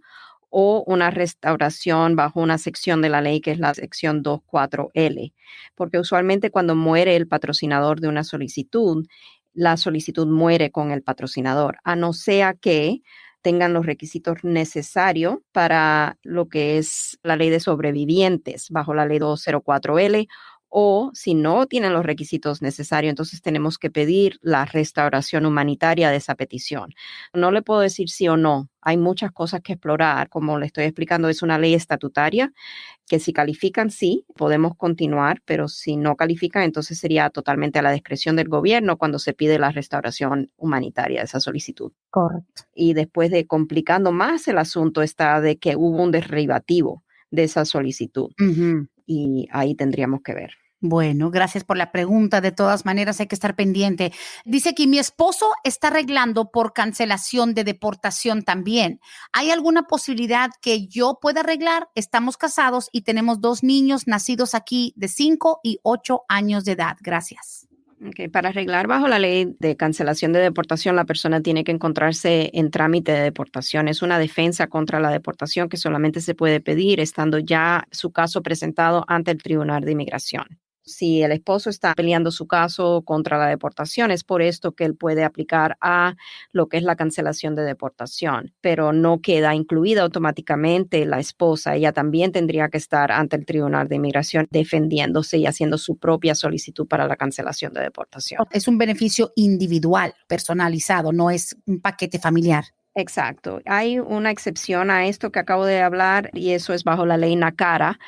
o una restauración bajo una sección de la ley que es la sección 24L, porque usualmente cuando muere el patrocinador de una solicitud, la solicitud muere con el patrocinador, a no ser que tengan los requisitos necesarios para lo que es la ley de sobrevivientes bajo la ley 204L, o si no tienen los requisitos necesarios, entonces tenemos que pedir la restauración humanitaria de esa petición. No le puedo decir sí o no. Hay muchas cosas que explorar. Como le estoy explicando, es una ley estatutaria que si califican, sí, podemos continuar, pero si no califican, entonces sería totalmente a la discreción del gobierno cuando se pide la restauración humanitaria de esa solicitud. Correcto. Y después de complicando más el asunto está de que hubo un derivativo de esa solicitud. Uh-huh. Y ahí tendríamos que ver. Bueno, gracias por la pregunta. De todas maneras, hay que estar pendiente. Dice que mi esposo está arreglando por cancelación de deportación también. ¿Hay alguna posibilidad que yo pueda arreglar? Estamos casados y tenemos 2 niños nacidos aquí de 5 y 8 años de edad. Gracias. Okay. Para arreglar bajo la ley de cancelación de deportación, la persona tiene que encontrarse en trámite de deportación. Es una defensa contra la deportación que solamente se puede pedir estando ya su caso presentado ante el Tribunal de Inmigración. Si el esposo está peleando su caso contra la deportación, es por esto que él puede aplicar a lo que es la cancelación de deportación, pero no queda incluida automáticamente la esposa. Ella también tendría que estar ante el Tribunal de Inmigración defendiéndose y haciendo su propia solicitud para la cancelación de deportación. Es un beneficio individual, personalizado, no es un paquete familiar. Exacto. Hay una excepción a esto que acabo de hablar y eso es bajo la ley NACARA,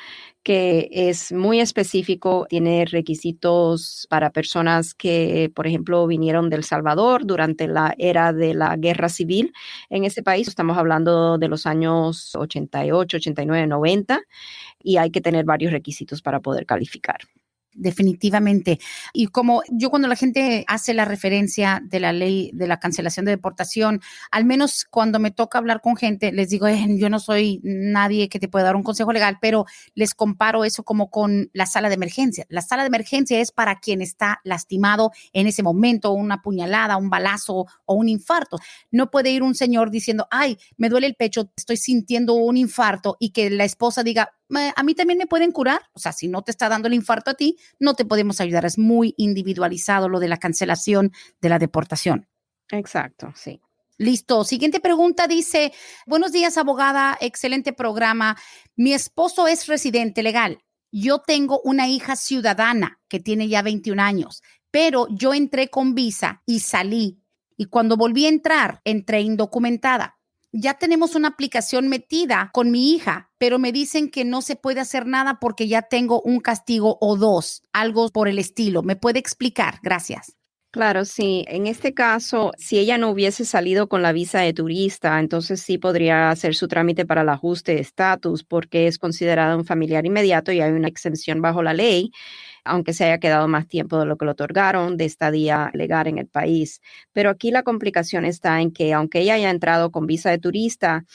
que es muy específico, tiene requisitos para personas que, por ejemplo, vinieron de El Salvador durante la era de la guerra civil en ese país. Estamos hablando de los años 88, 89, 90 y hay que tener varios requisitos para poder calificar. Definitivamente. Y como yo cuando la gente hace la referencia de la ley de la cancelación de deportación, al menos cuando me toca hablar con gente, les digo, yo no soy nadie que te pueda dar un consejo legal, pero les comparo eso como con la sala de emergencia. La sala de emergencia es para quien está lastimado en ese momento, una puñalada, un balazo o un infarto. No puede ir un señor diciendo, ay, me duele el pecho, estoy sintiendo un infarto y que la esposa diga, a mí también me pueden curar. O sea, si no te está dando el infarto a ti, no te podemos ayudar. Es muy individualizado lo de la cancelación de la deportación. Exacto, sí. Listo. Siguiente pregunta dice, buenos días, abogada, excelente programa. Mi esposo es residente legal. Yo tengo una hija ciudadana que tiene ya 21 años, pero yo entré con visa y salí. Y cuando volví a entrar, entré indocumentada. Ya tenemos una aplicación metida con mi hija, pero me dicen que no se puede hacer nada porque ya tengo un castigo o dos, algo por el estilo. ¿Me puede explicar? Gracias. Claro, sí. En este caso, si ella no hubiese salido con la visa de turista, entonces sí podría hacer su trámite para el ajuste de estatus porque es considerada un familiar inmediato y hay una exención bajo la ley, aunque se haya quedado más tiempo de lo que le otorgaron de estadía legal en el país. Pero aquí la complicación está en que aunque ella haya entrado con visa de turista,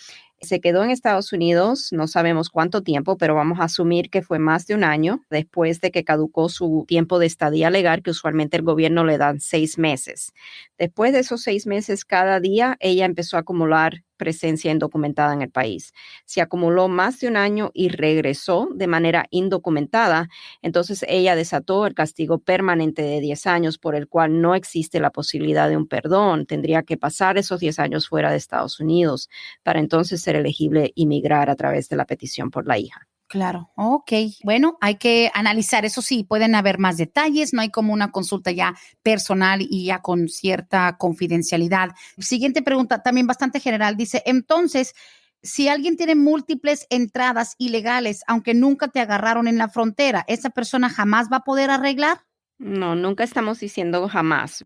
se quedó en Estados Unidos, no sabemos cuánto tiempo, pero vamos a asumir que fue más de un año después de que caducó su tiempo de estadía legal, que usualmente el gobierno le da 6 meses. Después de esos 6 meses, cada día ella empezó a acumular presencia indocumentada en el país. Se acumuló más de un año y regresó de manera indocumentada. Entonces ella desató el castigo permanente de 10 años por el cual no existe la posibilidad de un perdón. Tendría que pasar esos 10 años fuera de Estados Unidos para entonces ser elegible inmigrar a través de la petición por la hija. Claro, ok. Bueno, hay que analizar, eso sí, pueden haber más detalles, no hay como una consulta ya personal y ya con cierta confidencialidad. Siguiente pregunta, también bastante general, dice, entonces, si alguien tiene múltiples entradas ilegales, aunque nunca te agarraron en la frontera, ¿esa persona jamás va a poder arreglar? No, nunca estamos diciendo jamás.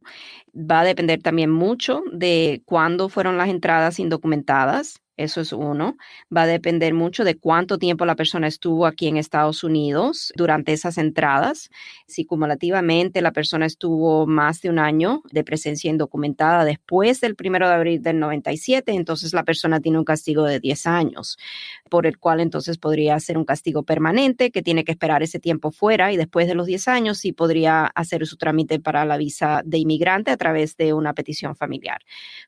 Va a depender también mucho de cuándo fueron las entradas indocumentadas. Eso es uno. Va a depender mucho de cuánto tiempo la persona estuvo aquí en Estados Unidos durante esas entradas. Si cumulativamente la persona estuvo más de un año de presencia indocumentada después del 1 de abril del 97, entonces la persona tiene un castigo de 10 años, por el cual entonces podría ser un castigo permanente que tiene que esperar ese tiempo fuera y después de los 10 años sí podría hacer su trámite para la visa de inmigrante a través de una petición familiar.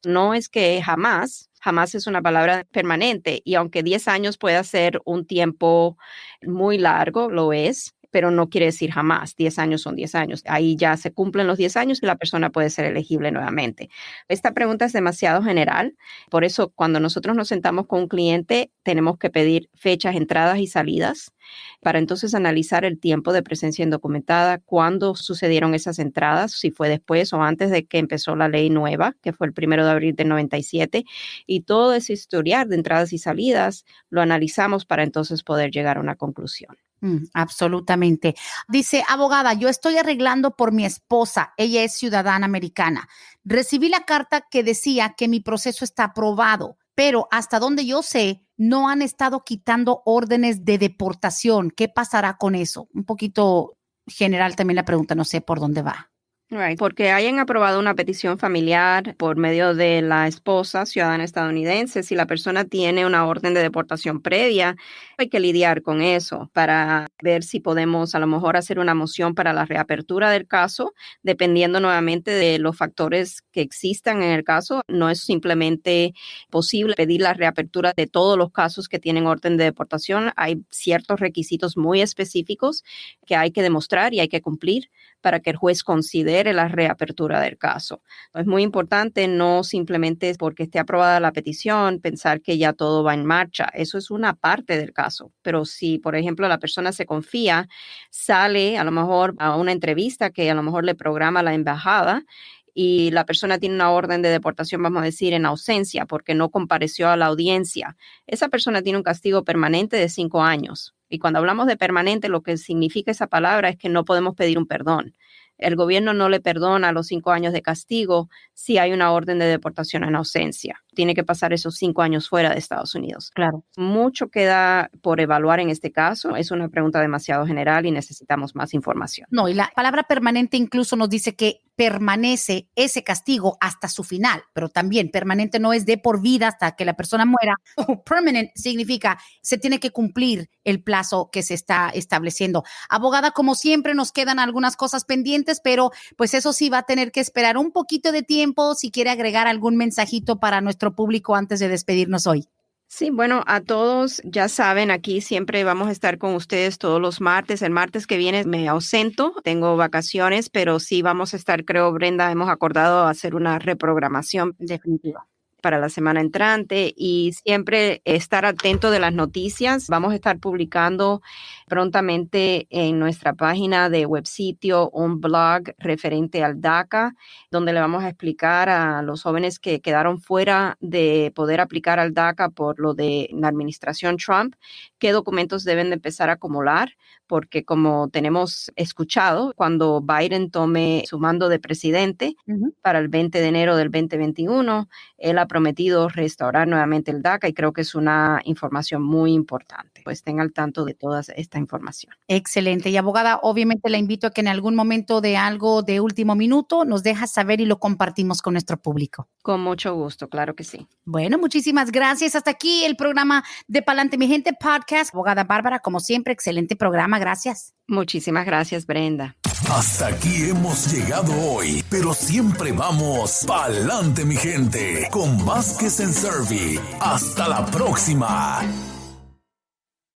No es que jamás es una palabra permanente y aunque 10 años pueda ser un tiempo muy largo, lo es, pero no quiere decir jamás. 10 años son 10 años. Ahí ya se cumplen los 10 años y la persona puede ser elegible nuevamente. Esta pregunta es demasiado general. Por eso, cuando nosotros nos sentamos con un cliente, tenemos que pedir fechas, entradas y salidas para entonces analizar el tiempo de presencia indocumentada, cuándo sucedieron esas entradas, si fue después o antes de que empezó la ley nueva, que fue el 1 de abril del 97, y todo ese historial de entradas y salidas lo analizamos para entonces poder llegar a una conclusión. Absolutamente. Dice, abogada, yo estoy arreglando por mi esposa. Ella es ciudadana americana. Recibí la carta que decía que mi proceso está aprobado, pero hasta donde yo sé, no han estado quitando órdenes de deportación. ¿Qué pasará con eso? Un poquito general también la pregunta, no sé por dónde va. Right, porque hayan aprobado una petición familiar por medio de la esposa ciudadana estadounidense, si la persona tiene una orden de deportación previa, hay que lidiar con eso para ver si podemos a lo mejor hacer una moción para la reapertura del caso, dependiendo nuevamente de los factores que existan en el caso. No es simplemente posible pedir la reapertura de todos los casos que tienen orden de deportación. Hay ciertos requisitos muy específicos que hay que demostrar y hay que cumplir para que el juez considere la reapertura del caso. Es muy importante no simplemente porque esté aprobada la petición pensar que ya todo va en marcha. Eso es una parte del caso. Pero si, por ejemplo, la persona se confía, sale a lo mejor a una entrevista que a lo mejor le programa la embajada y la persona tiene una orden de deportación, vamos a decir, en ausencia porque no compareció a la audiencia, esa persona tiene un castigo permanente de 5 años. Y cuando hablamos de permanente, lo que significa esa palabra es que no podemos pedir un perdón. El gobierno no le perdona los 5 años de castigo si hay una orden de deportación en ausencia. Tiene que pasar esos 5 años fuera de Estados Unidos. Claro. Mucho queda por evaluar en este caso. Es una pregunta demasiado general y necesitamos más información. No, y la palabra permanente incluso nos dice que permanece ese castigo hasta su final, pero también permanente no es de por vida hasta que la persona muera. Permanent significa se tiene que cumplir el plazo que se está estableciendo. Abogada, como siempre, nos quedan algunas cosas pendientes, pero pues eso sí va a tener que esperar un poquito de tiempo si quiere agregar algún mensajito para nuestro público antes de despedirnos hoy. Sí, bueno, a todos ya saben, aquí siempre vamos a estar con ustedes todos los martes. El martes que viene me ausento, tengo vacaciones, pero sí vamos a estar, creo, Brenda, hemos acordado hacer una reprogramación definitiva para la semana entrante y siempre estar atento de las noticias. Vamos a estar publicando prontamente en nuestra página de web sitio un blog referente al DACA, donde le vamos a explicar a los jóvenes que quedaron fuera de poder aplicar al DACA por lo de la administración Trump, qué documentos deben de empezar a acumular, porque como tenemos escuchado, cuando Biden tome su mando de presidente para el 20 de enero del 2021, él ha prometido restaurar nuevamente el DACA y creo que es una información muy importante. Pues estén al tanto de toda esta información. Excelente. Y abogada, obviamente la invito a que en algún momento de algo de último minuto nos dejas saber y lo compartimos con nuestro público. Con mucho gusto, claro que sí. Bueno, muchísimas gracias. Hasta aquí el programa de Pa'lante Mi Gente Podcast. Abogada Bárbara, como siempre, excelente programa. Gracias. Muchísimas gracias, Brenda. Hasta aquí hemos llegado hoy, pero siempre vamos pa'lante, mi gente, con Vázquez en Servi. Hasta la próxima.